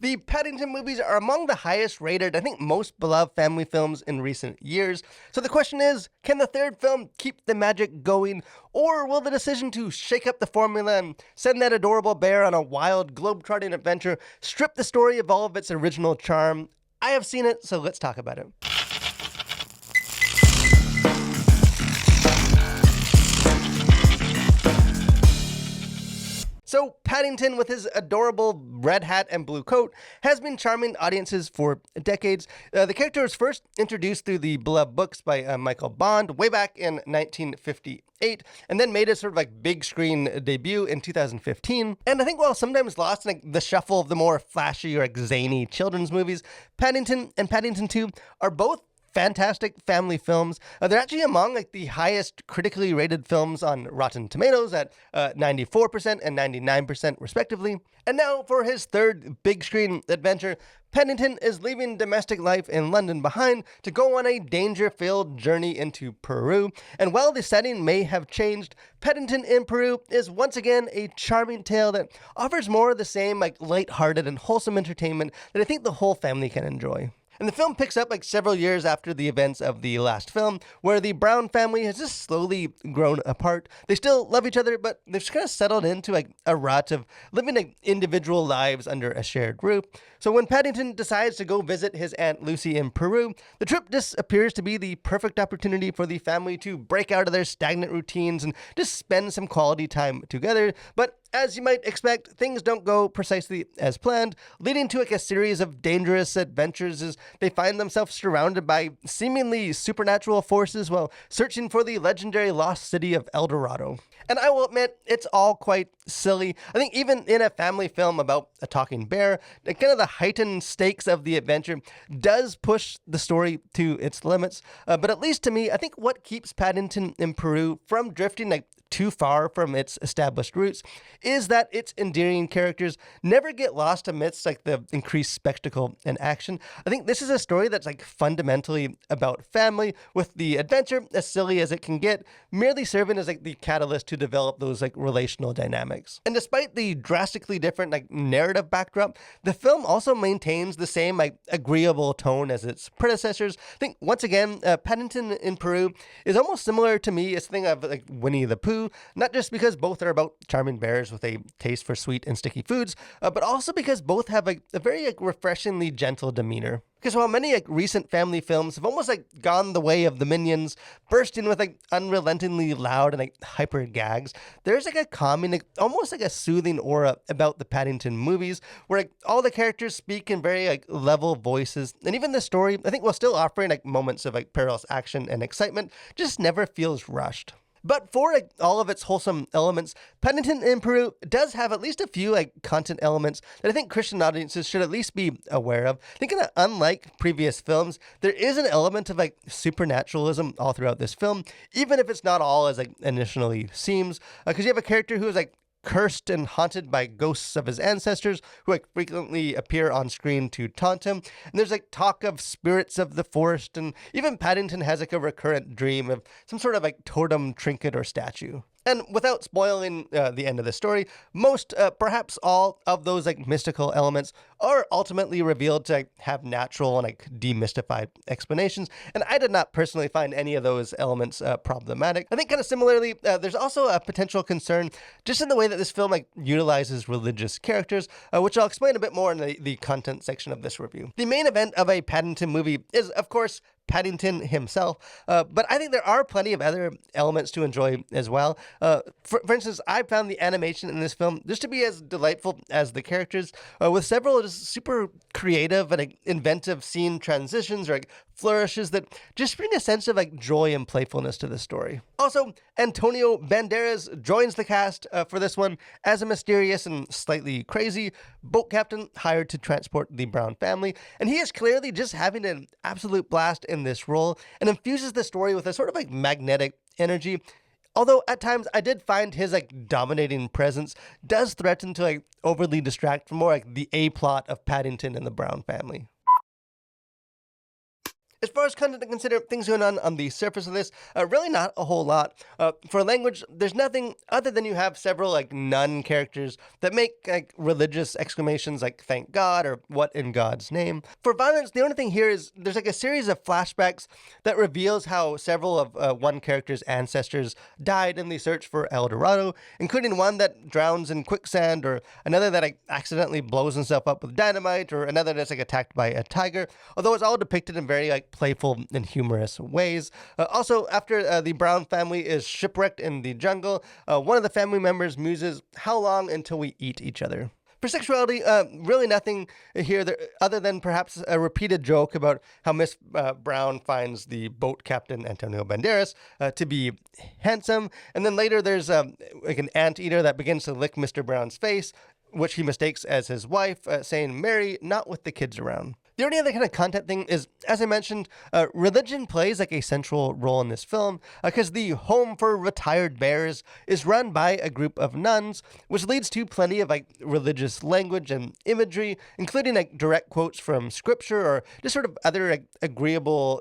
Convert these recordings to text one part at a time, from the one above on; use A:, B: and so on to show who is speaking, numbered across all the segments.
A: The Paddington movies are among the highest rated, I think most beloved family films in recent years. So the question is, can the third film keep the magic going, or will the decision to shake up the formula and send that adorable bear on a wild, globe-trotting adventure strip the story of all of its original charm? I have seen it, so let's talk about it. So, Paddington, with his adorable red hat and blue coat, has been charming audiences for decades. The character was first introduced through the beloved books by Michael Bond way back in 1958, and then made a sort of like big screen debut in 2015. And I think while sometimes lost in like the shuffle of the more flashy or like zany children's movies, Paddington and Paddington 2 are both fantastic family films. They're actually among like the highest critically rated films on Rotten Tomatoes at 94% and 99% respectively. And now for his third big screen adventure, Paddington is leaving domestic life in London behind to go on a danger-filled journey into Peru. And while the setting may have changed, Paddington in Peru is once again a charming tale that offers more of the same like lighthearted and wholesome entertainment that I think the whole family can enjoy. And the film picks up like several years after the events of the last film, where the Brown family has just slowly grown apart. They still love each other, but they've just kind of settled into like a rut of living like individual lives under a shared roof. So when Paddington decides to go visit his Aunt Lucy in Peru, the trip just appears to be the perfect opportunity for the family to break out of their stagnant routines and just spend some quality time together. But as you might expect, things don't go precisely as planned, leading to like a series of dangerous adventures as they find themselves surrounded by seemingly supernatural forces while searching for the legendary lost city of El Dorado. And I will admit, it's all quite silly. I think even in a family film about a talking bear, kind of the heightened stakes of the adventure does push the story to its limits. But at least to me, I think what keeps Paddington in Peru from drifting like too far from its established roots is that its endearing characters never get lost amidst like the increased spectacle and action. I think this is a story that's like fundamentally about family, with the adventure, as silly as it can get, merely serving as like the catalyst to develop those like relational dynamics. And despite the drastically different like narrative backdrop, the film also maintains the same like agreeable tone as its predecessors. I think once again, Paddington in Peru is almost similar to me as a thing of like Winnie the Pooh, not just because both are about charming bears with a taste for sweet and sticky foods, but also because both have a very like refreshingly gentle demeanor. Because while many like recent family films have almost like gone the way of the minions, bursting with like unrelentingly loud and like hyper gags, there's like a calming, like, almost like a soothing aura about the Paddington movies, where like all the characters speak in very like level voices, and even the story, I think, while still offering like moments of like perilous action and excitement, just never feels rushed. But for like, all of its wholesome elements, Paddington in Peru does have at least a few like content elements that I think Christian audiences should at least be aware of. I think that unlike previous films, there is an element of like supernaturalism all throughout this film, even if it's not all as like initially seems. Because you have a character who is like cursed and haunted by ghosts of his ancestors who like frequently appear on screen to taunt him. And there's like talk of spirits of the forest, and even Paddington has like a recurrent dream of some sort of like totem, trinket, or statue. And without spoiling the end of the story, most, perhaps all of those like mystical elements are ultimately revealed to like, have natural and like demystified explanations. And I did not personally find any of those elements problematic. I think kind of similarly, there's also a potential concern just in the way that this film like utilizes religious characters, which I'll explain a bit more in the content section of this review. The main event of a Paddington movie is, of course, Paddington himself, but I think there are plenty of other elements to enjoy as well. For instance, I found the animation in this film just to be as delightful as the characters, with several just super creative and like, inventive scene transitions or like flourishes that just bring a sense of like joy and playfulness to the story. Also, Antonio Banderas joins the cast for this one as a mysterious and slightly crazy boat captain hired to transport the Brown family, and he is clearly just having an absolute blast in this role and infuses the story with a sort of like magnetic energy. Although at times I did find his like dominating presence does threaten to like overly distract from more like the A plot of Paddington and the Brown family. As far as content to consider, things going on the surface of this, really not a whole lot. For language, there's nothing other than you have several like nun characters that make like religious exclamations like "thank God" or "what in God's name." For violence, the only thing here is there's like a series of flashbacks that reveals how several of one character's ancestors died in the search for El Dorado, including one that drowns in quicksand, or another that like, accidentally blows himself up with dynamite, or another that's like attacked by a tiger. Although it's all depicted in very like playful and humorous ways. Also, after the Brown family is shipwrecked in the jungle, one of the family members muses, "How long until we eat each other?" For sexuality, really nothing here other than perhaps a repeated joke about how Miss Brown finds the boat captain, Antonio Banderas, to be handsome. And then later there's like an anteater that begins to lick Mr. Brown's face, which he mistakes as his wife, saying, "Mary, not with the kids around." The only other kind of content thing is, as I mentioned, religion plays like a central role in this film because the home for retired bears is run by a group of nuns, which leads to plenty of like religious language and imagery, including like direct quotes from scripture or just sort of other like, agreeable,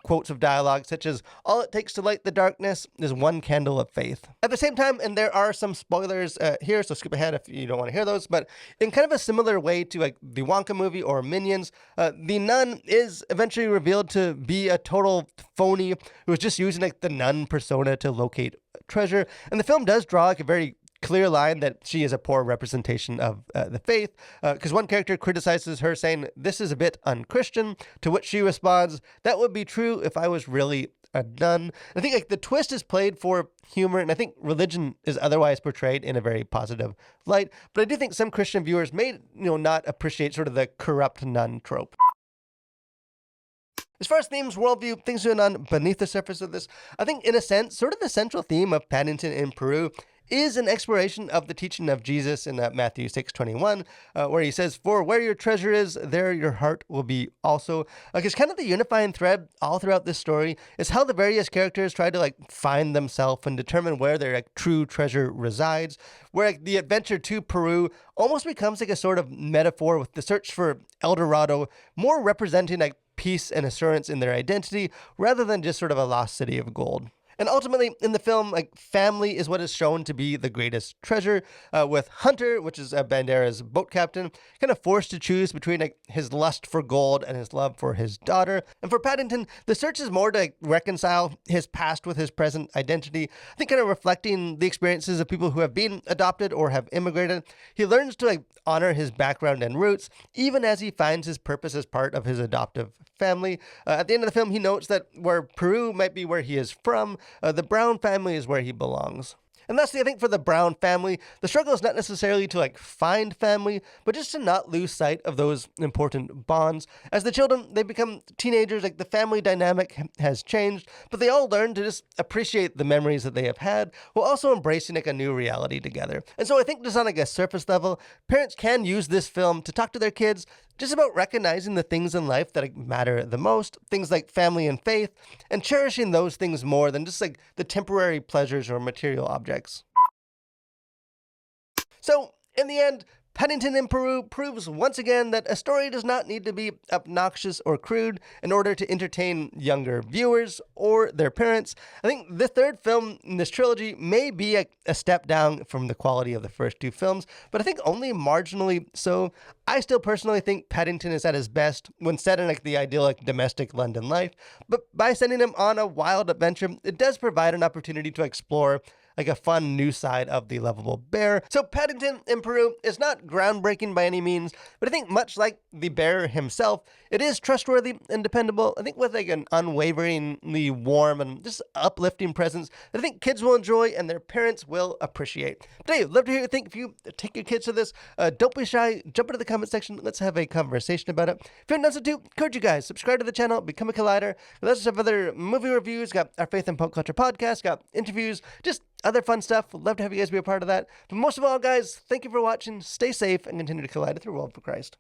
A: quotes of dialogue, such as "All it takes to light the darkness is one candle of faith." At the same time, and there are some spoilers here, so skip ahead if you don't want to hear those, but in kind of a similar way to like the Wonka movie or Minions, the nun is eventually revealed to be a total phony who was just using like the nun persona to locate treasure. And the film does draw like a very clear line that she is a poor representation of the faith, because one character criticizes her, saying, "This is a bit unchristian," to which she responds, "That would be true if I was really a nun." I think like the twist is played for humor, and I think religion is otherwise portrayed in a very positive light. But I do think some Christian viewers may, not appreciate sort of the corrupt nun trope. As far as themes, worldview, things going on beneath the surface of this, I think in a sense, sort of the central theme of Paddington in Peru is an exploration of the teaching of Jesus in Matthew 6:21, where he says, "For where your treasure is, there your heart will be also." Like, it's kind of the unifying thread all throughout this story is how the various characters try to like find themselves and determine where their like true treasure resides, where like, the adventure to Peru almost becomes like a sort of metaphor, with the search for El Dorado more representing like peace and assurance in their identity rather than just sort of a lost city of gold. And ultimately, in the film, like family is what is shown to be the greatest treasure, with Hunter, which is Bandera's boat captain, kind of forced to choose between like, his lust for gold and his love for his daughter. And for Paddington, the search is more to like, reconcile his past with his present identity. I think kind of reflecting the experiences of people who have been adopted or have immigrated. He learns to like, honor his background and roots, even as he finds his purpose as part of his adoptive family. At the end of the film, he notes that where Peru might be where he is from, the Brown family is where he belongs. And lastly, I think for the Brown family, the struggle is not necessarily to like find family, but just to not lose sight of those important bonds. As the children, they become teenagers, like the family dynamic has changed, but they all learn to just appreciate the memories that they have had while also embracing like a new reality together. And so I think just on like a surface level, parents can use this film to talk to their kids just about recognizing the things in life that like, matter the most, things like family and faith, and cherishing those things more than just like the temporary pleasures or material objects. So, in the end, Paddington in Peru proves once again that a story does not need to be obnoxious or crude in order to entertain younger viewers or their parents. I think the third film in this trilogy may be a step down from the quality of the first two films, but I think only marginally so. I still personally think Paddington is at his best when set in like the idyllic domestic London life, but by sending him on a wild adventure, it does provide an opportunity to explore like a fun new side of the lovable bear. So Paddington in Peru is not groundbreaking by any means, but I think much like the bear himself, it is trustworthy and dependable. I think with like an unwaveringly warm and just uplifting presence that I think kids will enjoy and their parents will appreciate. But hey, love to hear what you think. If you take your kids to this, don't be shy. Jump into the comment section. Let's have a conversation about it. If you haven't done so too, encourage you guys, subscribe to the channel, become a Collider. Let's have other movie reviews, got our Faith and Pop Culture podcast, got interviews, just other fun stuff. Would love to have you guys be a part of that. But most of all, guys, thank you for watching. Stay safe and continue to collide through World for Christ.